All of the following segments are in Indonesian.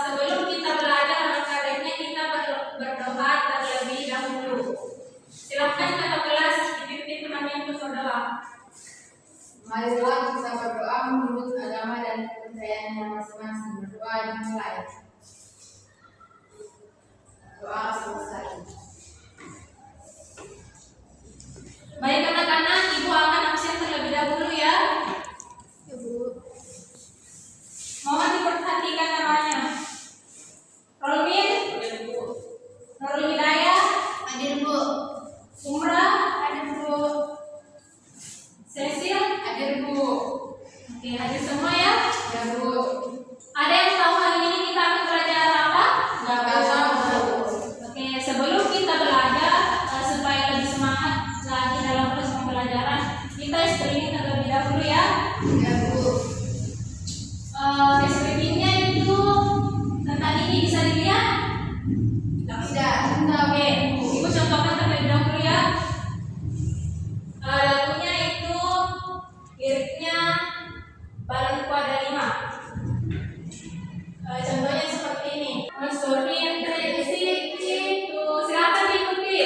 Sebelum kita belajar langkah baiknya kita berdoa terlebih dahulu. Silakan kakak kelas dipimpin temannya untuk berdoa. Marilah kita berdoa menurut agama dan kepercayaan yang masing-masing. Berdoa dimulai. Doa selesai. Baik anak-anak, ibu akan absen terlebih dahulu ya. Ibu. Mohon diperhatikan namanya. Rolmin, Nurul Hidayah, Hadir Bu. Umrah, hadir Bu. Cecil, Hadir Bu. oke, hadir semua ya. Ya Bu. Ada yang tahu hari ini kita akan belajar apa? Nggak tahu Bu. Oke, sebelum kita belajar supaya lebih semangat lagi dalam proses pembelajaran, kita screening terlebih dahulu ya. Ya Bu. Screeningnya itu tentang ini bisa dilihat? Tidak. Oke, ibu contohkan terlebih dahulu ya. Lagunya itu liriknya Balonku ada 5. Contohnya seperti ini. Mensurin rezeki itu, silakan diikuti.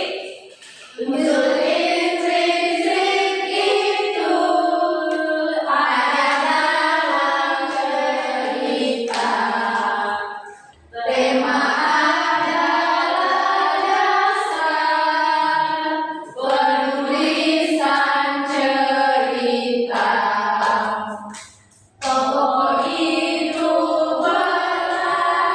Mensurin rezeki itu ada dalam cerita. Tema adalah dasar penulisan cerita. Tokoh itu berlatar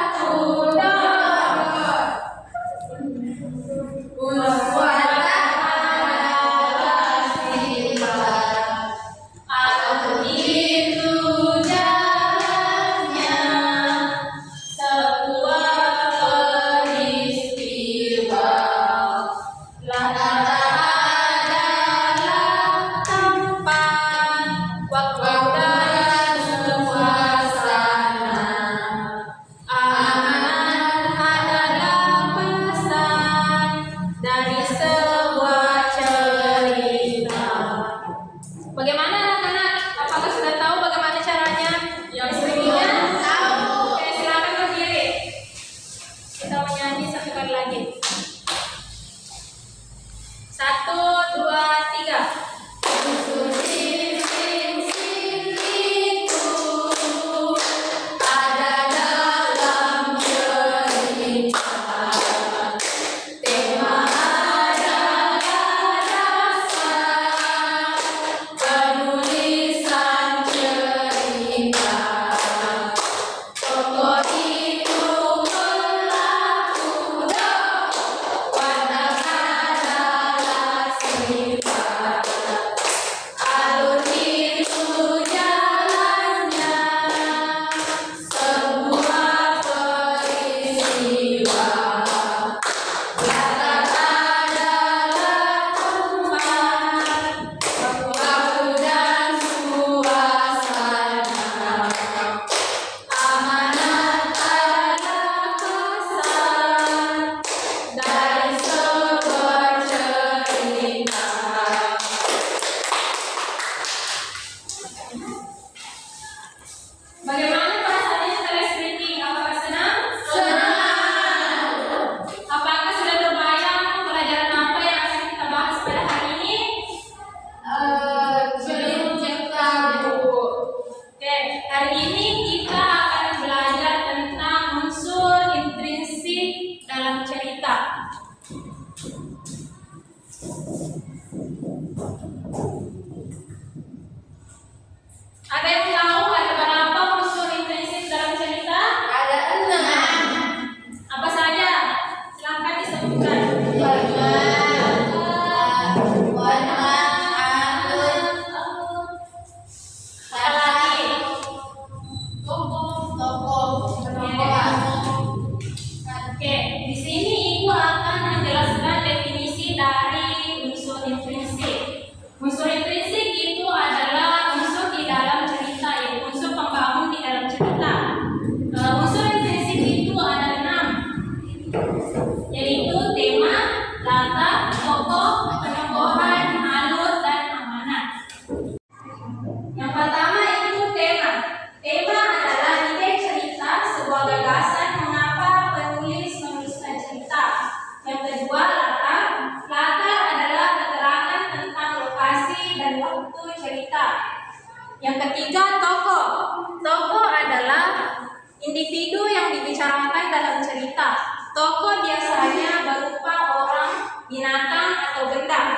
individu yang dibicarakan dalam cerita. Tokoh biasanya berupa orang, binatang, atau benda.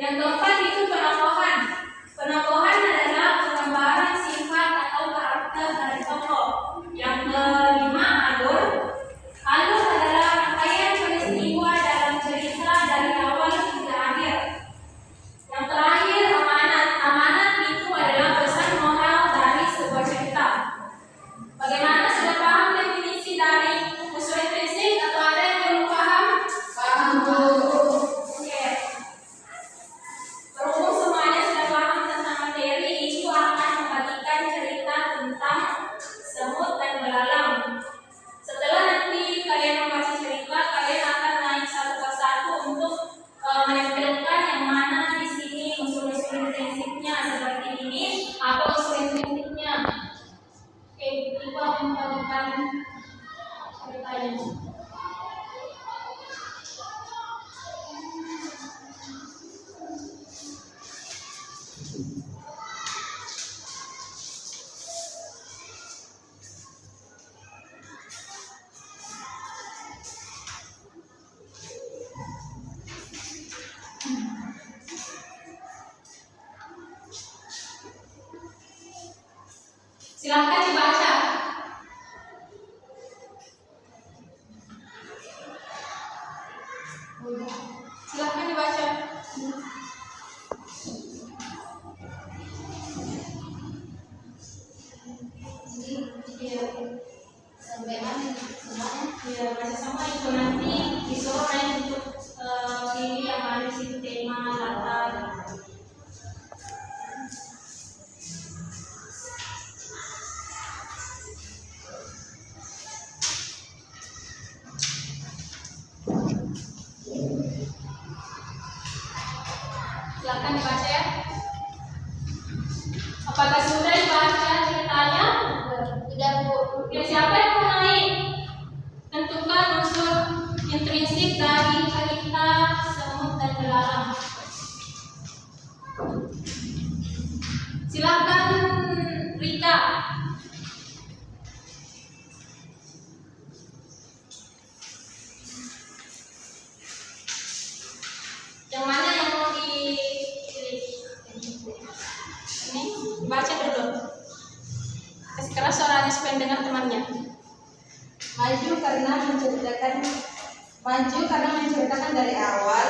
Yang keempat itu penokohan. Penokohan adalah penggambaran sifat atau karakter dari tokoh. Yang kelima alur. Alur adalah rangkaian peristiwa dalam cerita dari awal hingga akhir. Yang terakhir amanat. Amanat itu adalah pesan moral dari sebuah cerita. Bagaimana, sudah paham definisi dari unsur intrinsik atau ada yang belum paham? Paham, Bu. Oke. Berhubung semuanya sudah paham tentang materi, Ibu akan membagikan cerita tentang semut dan belalang. Setelah nanti kalian membaca cerita, kalian akan naik satu persatu untuk menempelkan yang mana di sini unsur-unsur intrinsiknya seperti ini. Apa unsur intrinsiknya? Oke, Ibu akan membagikan ceritanya. Silahkan dibaca. Silahkan dibaca. Iya. Sampai mana nih? Semuanya? Iya, baca sama itu nanti disuruh naik untuk pilih yang ada di situ tema latar. Silakan dibaca ya. Apakah sudah dibaca ceritanya? Sudah, Bu. Ya, siapa yang mau naik? Tentukan unsur intrinsik dari cerita semut dan belalang. Silakan Rika. Yang mana yang mau dipilih? Ini baca dulu. Kasih keras suaranya supaya dengar temannya. Maju karena menceritakan dari awal.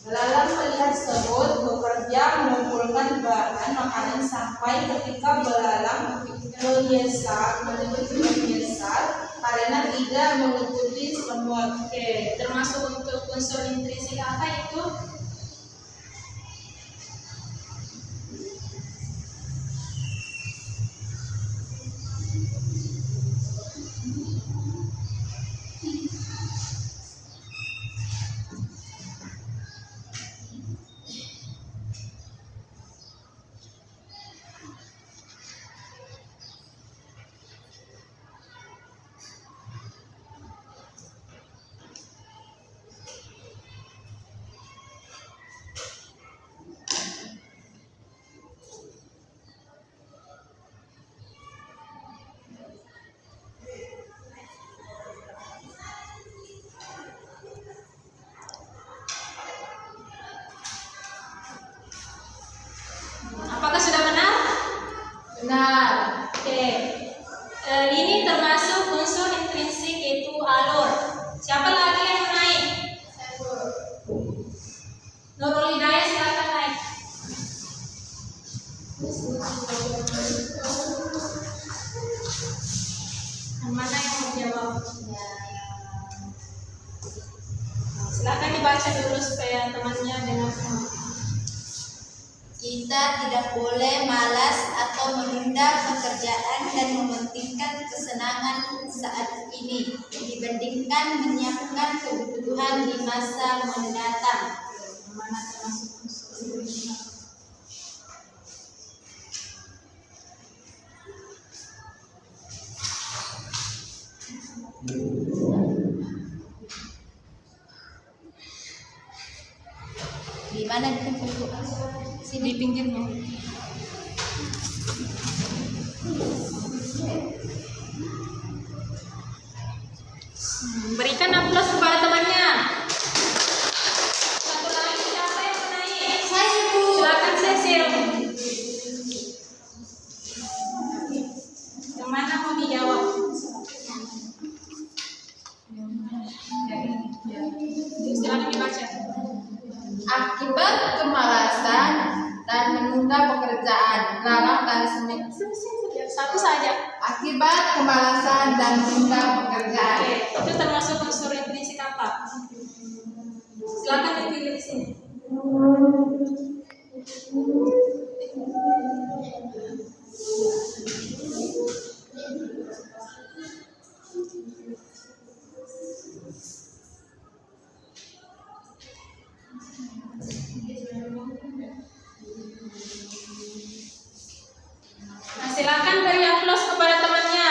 Belalang melihat semut bekerja mengumpulkan bahan makanan sampai ketika belalang menyesal karena tidak mengikuti semut. Oke, termasuk untuk unsur intrinsik apa itu? Apakah sudah benar? Benar. Oke. Ini termasuk unsur intrinsik yaitu alur. Siapa lagi yang mau naik? Nurul Hidayah, silakan naik. Yang mana yang mau jawab? Silakan dibaca dulu supaya temannya dengar semua. Kita tidak boleh malas atau menunda pekerjaan dan mementingkan kesenangan saat ini dibandingkan menyiapkan kebutuhan di masa mendatang. Mana termasuk unsur ini? Di mana di Di pinggirnya. Berikan aplaus kepada temannya. Satu lagi siapa yang mau naik? Saya, Bu. Silakan Cecil. Yang mana mau dijawab? Silakan dibaca. Akibat kemalasan dan menunda pekerjaan. Larang tanda semek. Satu saja. Akibat kemalasan dan menunda pekerjaan. Oke, itu termasuk unsur intrinsik apa? Silakan dipilih di sini. Nah, silakan beri aplaus kepada temannya.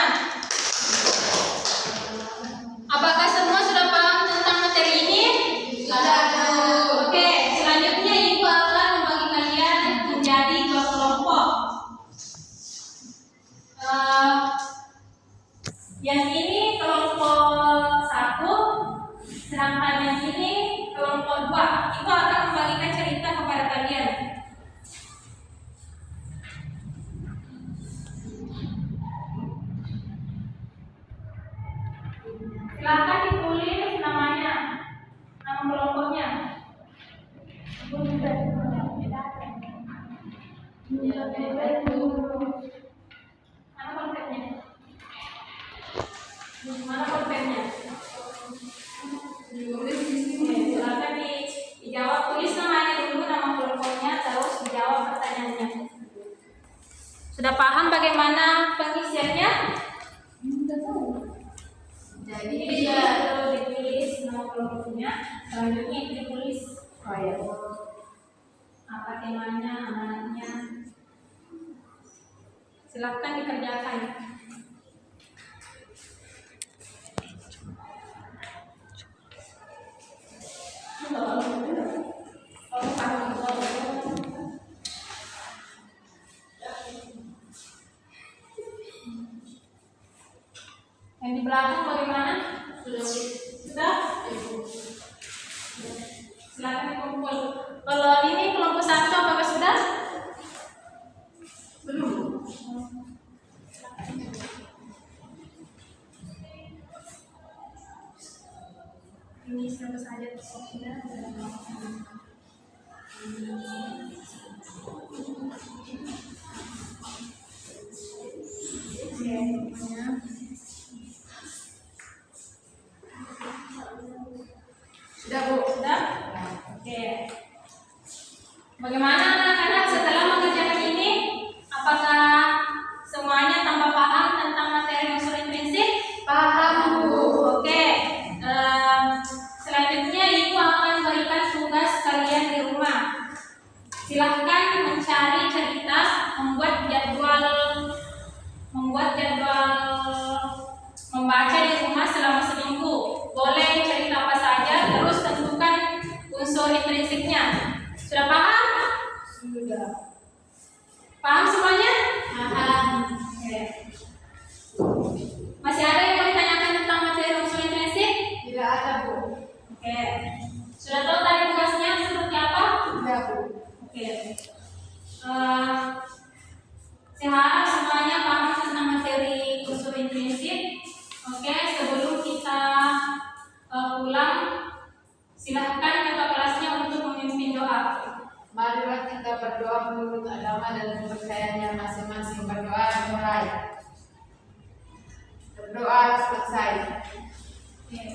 Apakah semua sudah paham tentang materi ini? Sudah, Bu. Oke, selanjutnya Ibu akan membagi kalian menjadi dua kelompok. Yang ini kelompok 1, sedangkan yang ini kelompok 2. Ibu akan membagikan cerita kepada kalian. Silakan ditulis namanya, nama kelompoknya. Mana kontennya? Mana kontennya? Silakan dijawab, tulis namanya dulu, nama kelompoknya, terus dijawab pertanyaannya. Sudah paham bagaimana pengisiannya? Jadi dia ditulis nama kelompoknya, selanjutnya itu ditulis apa temanya, amanatnya. Silakan dikerjakan. Yang di belakang bagaimana? Sudah? Silakan dikumpul. Kalau ini kelompok 1 apakah sudah? Belum. Ini siapa saja sudah? Sudah, Bu. Sudah? Oke. Bagaimana anak-anak setelah mengerjakan ini? Apakah semuanya tambah paham tentang materi unsur intrinsik? Paham, Bu. Oke. Selanjutnya Ibu akan berikan tugas kalian di rumah. Silahkan mencari cerita, membuat jadwal membaca di rumah selama seminggu. Boleh cerita apa saja, terus tentukan unsur intrinsiknya. Sudah paham? Sudah. Paham semuanya? Paham. Oke. Masih ada yang mau ditanyakan tentang materi unsur intrinsik? Tidak ada, Bu. Oke. Sudah tahu tadi tugasnya seperti apa? Sudah, Bu. Oke. Saya harap semuanya paham tentang materi unsur intrinsik. Oke, sebelum kita pulang, silahkan kakak kelasnya untuk memimpin doa. Marilah kita berdoa menurut agama dan kepercayaannya masing-masing. Berdoa dimulai. Berdoa selesai. Oke.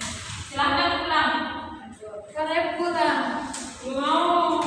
Silahkan pulang. Kalian pulang. Mau.